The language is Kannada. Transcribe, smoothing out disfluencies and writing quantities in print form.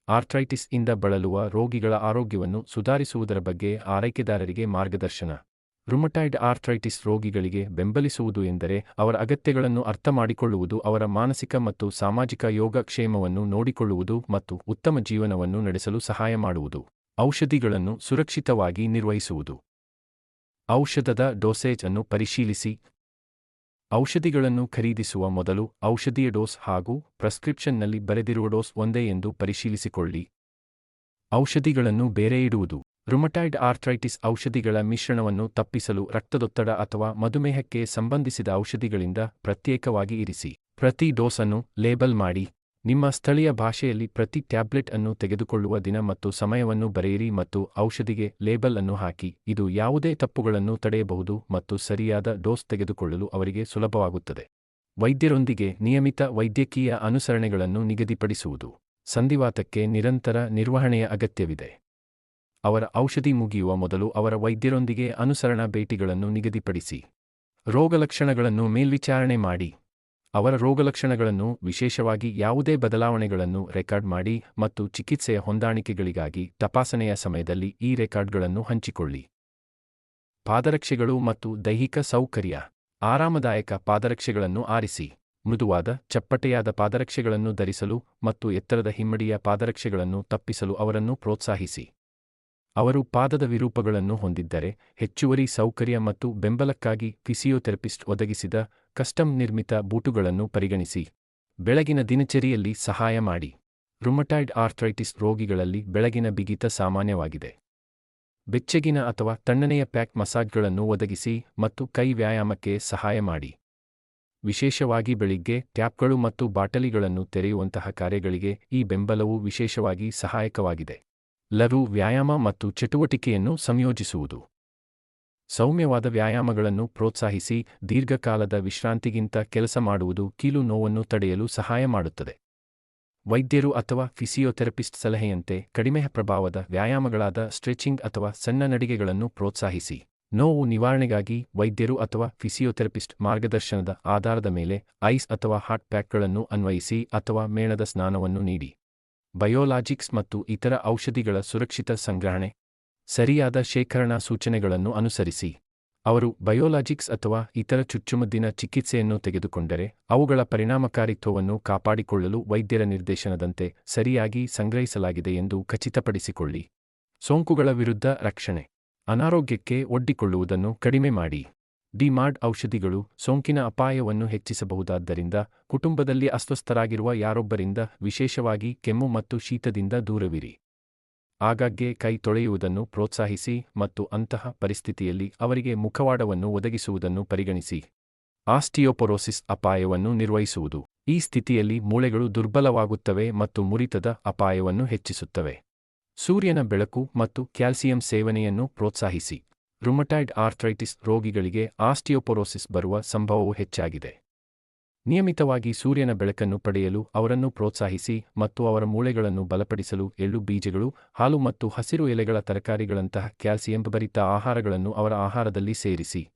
ಆರ್ಥ್ರೈಟಿಸ್ ಇಂದ ಬಳಲುವ ರೋಗಿಗಳ ಆರೋಗ್ಯವನ್ನು ಸುಧಾರಿಸುವುದರ ಬಗ್ಗೆ ಆರೈಕೆದಾರರಿಗೆ ಮಾರ್ಗದರ್ಶನ. ರುಮಟಾಯ್ಡ್ ಆರ್ಥ್ರೈಟಿಸ್ ರೋಗಿಗಳಿಗೆ ಬೆಂಬಲಿಸುವುದು ಎಂದರೆ ಅವರ ಅಗತ್ಯಗಳನ್ನು ಅರ್ಥಮಾಡಿಕೊಳ್ಳುವುದು, ಅವರ ಮಾನಸಿಕ ಮತ್ತು ಸಾಮಾಜಿಕ ಯೋಗಕ್ಷೇಮವನ್ನು ನೋಡಿಕೊಳ್ಳುವುದು ಮತ್ತು ಉತ್ತಮ ಜೀವನವನ್ನು ನಡೆಸಲು ಸಹಾಯ ಮಾಡುವುದು. ಔಷಧಿಗಳನ್ನು ಸುರಕ್ಷಿತವಾಗಿ ನಿರ್ವಹಿಸುವುದು. ಔಷಧದ ಡೋಸೇಜ್ ಅನ್ನು ಪರಿಶೀಲಿಸಿ. ಔಷಧಿಗಳನ್ನು ಖರೀದಿಸುವ ಮೊದಲು ಔಷಧಿಯ ಡೋಸ್ ಹಾಗೂ ಪ್ರಿಸ್ಕ್ರಿಪ್ಷನ್ನಲ್ಲಿ ಬರೆದಿರುವ ಡೋಸ್ ಒಂದೇ ಎಂದು ಪರಿಶೀಲಿಸಿಕೊಳ್ಳಿ. ಔಷಧಿಗಳನ್ನು ಬೇರೆ ಇಡುವುದು. ರುಮಟಾಯ್ಡ್ ಆರ್ಥ್ರೈಟಿಸ್ ಔಷಧಿಗಳ ಮಿಶ್ರಣವನ್ನು ತಪ್ಪಿಸಲು ರಕ್ತದೊತ್ತಡ ಅಥವಾ ಮಧುಮೇಹಕ್ಕೆ ಸಂಬಂಧಿಸಿದ ಔಷಧಿಗಳಿಂದ ಪ್ರತ್ಯೇಕವಾಗಿ ಇರಿಸಿ. ಪ್ರತಿ ಡೋಸ್ ಅನ್ನು ಲೇಬಲ್ ಮಾಡಿ. ನಿಮ್ಮ ಸ್ಥಳೀಯ ಭಾಷೆಯಲ್ಲಿ ಪ್ರತಿ ಟ್ಯಾಬ್ಲೆಟ್ ಅನ್ನು ತೆಗೆದುಕೊಳ್ಳುವ ದಿನ ಮತ್ತು ಸಮಯವನ್ನು ಬರೆಯಿರಿ ಮತ್ತು ಔಷಧಿಗೆ ಲೇಬಲ್ ಅನ್ನು ಹಾಕಿ. ಇದು ಯಾವುದೇ ತಪ್ಪುಗಳನ್ನು ತಡೆಯಬಹುದು ಮತ್ತು ಸರಿಯಾದ ಡೋಸ್ ತೆಗೆದುಕೊಳ್ಳಲು ಅವರಿಗೆ ಸುಲಭವಾಗುತ್ತದೆ. ವೈದ್ಯರೊಂದಿಗೆ ನಿಯಮಿತ ವೈದ್ಯಕೀಯ ಅನುಸರಣೆಗಳನ್ನು ನಿಗದಿಪಡಿಸುವುದು. ಸಂಧಿವಾತಕ್ಕೆ ನಿರಂತರ ನಿರ್ವಹಣೆಯ ಅಗತ್ಯವಿದೆ. ಅವರ ಔಷಧಿ ಮುಗಿಯುವ ಮೊದಲು ಅವರ ವೈದ್ಯರೊಂದಿಗೆ ಅನುಸರಣಾ ಭೇಟಿಗಳನ್ನು ನಿಗದಿಪಡಿಸಿ. ರೋಗಲಕ್ಷಣಗಳನ್ನು ಮೇಲ್ವಿಚಾರಣೆ ಮಾಡಿ. ಅವರ ರೋಗಲಕ್ಷಣಗಳನ್ನು, ವಿಶೇಷವಾಗಿ ಯಾವುದೇ ಬದಲಾವಣೆಗಳನ್ನು ರೆಕಾರ್ಡ್ ಮಾಡಿ ಮತ್ತು ಚಿಕಿತ್ಸೆಯ ಹೊಂದಾಣಿಕೆಗಳಿಗಾಗಿ ತಪಾಸಣೆಯ ಸಮಯದಲ್ಲಿ ಈ ರೆಕಾರ್ಡ್ಗಳನ್ನು ಹಂಚಿಕೊಳ್ಳಿ. ಪಾದರಕ್ಷೆಗಳು ಮತ್ತು ದೈಹಿಕ ಸೌಕರ್ಯ. ಆರಾಮದಾಯಕ ಪಾದರಕ್ಷೆಗಳನ್ನು ಆರಿಸಿ. ಮೃದುವಾದ, ಚಪ್ಪಟೆಯಾದ ಪಾದರಕ್ಷೆಗಳನ್ನು ಧರಿಸಲು ಮತ್ತು ಎತ್ತರದ ಹಿಮ್ಮಡಿಯ ಪಾದರಕ್ಷೆಗಳನ್ನು ತಪ್ಪಿಸಲು ಅವರನ್ನು ಪ್ರೋತ್ಸಾಹಿಸಿ. ಅವರು ಪಾದದ ವಿರೂಪಗಳನ್ನು ಹೊಂದಿದ್ದರೆ, ಹೆಚ್ಚುವರಿ ಸೌಕರ್ಯ ಮತ್ತು ಬೆಂಬಲಕ್ಕಾಗಿ ಫಿಸಿಯೋಥೆರಪಿಸ್ಟ್ ಒದಗಿಸಿದ ಕಸ್ಟಮ್ ನಿರ್ಮಿತ ಬೂಟುಗಳನ್ನು ಪರಿಗಣಿಸಿ. ಬೆಳಗಿನ ದಿನಚರಿಯಲ್ಲಿ ಸಹಾಯ ಮಾಡಿ. ರುಮಟಾಯ್ಡ್ ಆರ್ಥ್ರೈಟಿಸ್ ರೋಗಿಗಳಲ್ಲಿ ಬೆಳಗಿನ ಬಿಗಿತ ಸಾಮಾನ್ಯವಾಗಿದೆ. ಬೆಚ್ಚಗಿನ ಅಥವಾ ತಣ್ಣನೆಯ ಪ್ಯಾಕ್ ಮಸಾಜ್ಗಳನ್ನು ಒದಗಿಸಿ ಮತ್ತು ಕೈ ವ್ಯಾಯಾಮಕ್ಕೆ ಸಹಾಯ ಮಾಡಿ. ವಿಶೇಷವಾಗಿ ಬೆಳಿಗ್ಗೆ ಟ್ಯಾಪ್ಗಳು ಮತ್ತು ಬಾಟಲಿಗಳನ್ನು ತೆರೆಯುವಂತಹ ಕಾರ್ಯಗಳಿಗೆ ಈ ಬೆಂಬಲವು ವಿಶೇಷವಾಗಿ ಸಹಾಯಕವಾಗಿದೆ. ಲಘು ವ್ಯಾಯಾಮ ಮತ್ತು ಚಟುವಟಿಕೆಯನ್ನು ಸಂಯೋಜಿಸುವುದು. ಸೌಮ್ಯವಾದ ವ್ಯಾಯಾಮಗಳನ್ನು ಪ್ರೋತ್ಸಾಹಿಸಿ. ದೀರ್ಘಕಾಲದ ವಿಶ್ರಾಂತಿಗಿಂತ ಕೆಲಸ ಮಾಡುವುದು ಕೀಲು ನೋವನ್ನು ತಡೆಯಲು ಸಹಾಯ ಮಾಡುತ್ತದೆ. ವೈದ್ಯರು ಅಥವಾ ಫಿಸಿಯೋಥೆರಪಿಸ್ಟ್ ಸಲಹೆಯಂತೆ ಕಡಿಮೆ ಪ್ರಭಾವದ ವ್ಯಾಯಾಮಗಳಾದ ಸ್ಟ್ರೆಚಿಂಗ್ ಅಥವಾ ಸಣ್ಣ ನಡಿಗೆಗಳನ್ನು ಪ್ರೋತ್ಸಾಹಿಸಿ. ನೋವು ನಿವಾರಣೆಗಾಗಿ ವೈದ್ಯರು ಅಥವಾ ಫಿಸಿಯೋಥೆರಪಿಸ್ಟ್ ಮಾರ್ಗದರ್ಶನದ ಆಧಾರದ ಮೇಲೆ ಐಸ್ ಅಥವಾ ಹಾಟ್ ಪ್ಯಾಕ್ಗಳನ್ನು ಅನ್ವಯಿಸಿ ಅಥವಾ ಮೇಣದ ಸ್ನಾನವನ್ನು ನೀಡಿ. ಬಯೋಲಾಜಿಕ್ಸ್ ಮತ್ತು ಇತರ ಔಷಧಿಗಳ ಸುರಕ್ಷಿತ ಸಂಗ್ರಹಣೆ. ಸರಿಯಾದ ಶೇಖರಣಾ ಸೂಚನೆಗಳನ್ನು ಅನುಸರಿಸಿ. ಅವರು ಬಯೋಲಾಜಿಕ್ಸ್ ಅಥವಾ ಇತರ ಚುಚ್ಚುಮದ್ದಿನ ಚಿಕಿತ್ಸೆಯನ್ನು ತೆಗೆದುಕೊಂಡರೆ, ಅವುಗಳ ಪರಿಣಾಮಕಾರಿತ್ವವನ್ನು ಕಾಪಾಡಿಕೊಳ್ಳಲು ವೈದ್ಯರ ನಿರ್ದೇಶನದಂತೆ ಸರಿಯಾಗಿ ಸಂಗ್ರಹಿಸಲಾಗಿದೆ ಎಂದು ಖಚಿತಪಡಿಸಿಕೊಳ್ಳಿ. ಸೋಂಕುಗಳ ವಿರುದ್ಧ ರಕ್ಷಣೆ. ಅನಾರೋಗ್ಯಕ್ಕೆ ಒಡ್ಡಿಕೊಳ್ಳುವುದನ್ನು ಕಡಿಮೆ ಮಾಡಿ. ಡಿ-ಮಾರ್ಡ್ ಔಷಧಿಗಳು ಸೋಂಕಿನ ಅಪಾಯವನ್ನು ಹೆಚ್ಚಿಸಬಹುದಾದ್ದರಿಂದ ಕುಟುಂಬದಲ್ಲಿ ಅಸ್ವಸ್ಥರಾಗಿರುವ ಯಾರೊಬ್ಬರಿಂದ, ವಿಶೇಷವಾಗಿ ಕೆಮ್ಮು ಮತ್ತು ಶೀತದಿಂದ ದೂರವಿರಿ. ಆಗಾಗ್ಗೆ ಕೈ ತೊಳೆಯುವುದನ್ನು ಪ್ರೋತ್ಸಾಹಿಸಿ ಮತ್ತು ಅಂತಹ ಪರಿಸ್ಥಿತಿಯಲ್ಲಿ ಅವರಿಗೆ ಮುಖವಾಡವನ್ನು ಒದಗಿಸುವುದನ್ನು ಪರಿಗಣಿಸಿ. ಆಸ್ಟಿಯೋಪೊರೋಸಿಸ್ ಅಪಾಯವನ್ನು ನಿರ್ವಹಿಸುವುದು. ಈ ಸ್ಥಿತಿಯಲ್ಲಿ ಮೂಳೆಗಳು ದುರ್ಬಲವಾಗುತ್ತವೆ ಮತ್ತು ಮುರಿತದ ಅಪಾಯವನ್ನು ಹೆಚ್ಚಿಸುತ್ತವೆ. ಸೂರ್ಯನ ಬೆಳಕು ಮತ್ತು ಕ್ಯಾಲ್ಸಿಯಂ ಸೇವನೆಯನ್ನು ಪ್ರೋತ್ಸಾಹಿಸಿ. ರುಮಟಾಯ್ಡ್ ಆರ್ಥ್ರೈಟಿಸ್ ರೋಗಿಗಳಿಗೆ ಆಸ್ಟಿಯೋಪೊರೋಸಿಸ್ ಬರುವ ಸಂಭವವು ಹೆಚ್ಚಾಗಿದೆ. ನಿಯಮಿತವಾಗಿ ಸೂರ್ಯನ ಬೆಳಕನ್ನು ಪಡೆಯಲು ಅವರನ್ನು ಪ್ರೋತ್ಸಾಹಿಸಿ ಮತ್ತು ಅವರ ಮೂಳೆಗಳನ್ನು ಬಲಪಡಿಸಲು ಎಳ್ಳು ಬೀಜಗಳು, ಹಾಲು ಮತ್ತು ಹಸಿರು ಎಲೆಗಳ ತರಕಾರಿಗಳಂತಹ ಕ್ಯಾಲ್ಸಿಯಂ ಭರಿತ ಆಹಾರಗಳನ್ನು ಅವರ ಆಹಾರದಲ್ಲಿ ಸೇರಿಸಿ.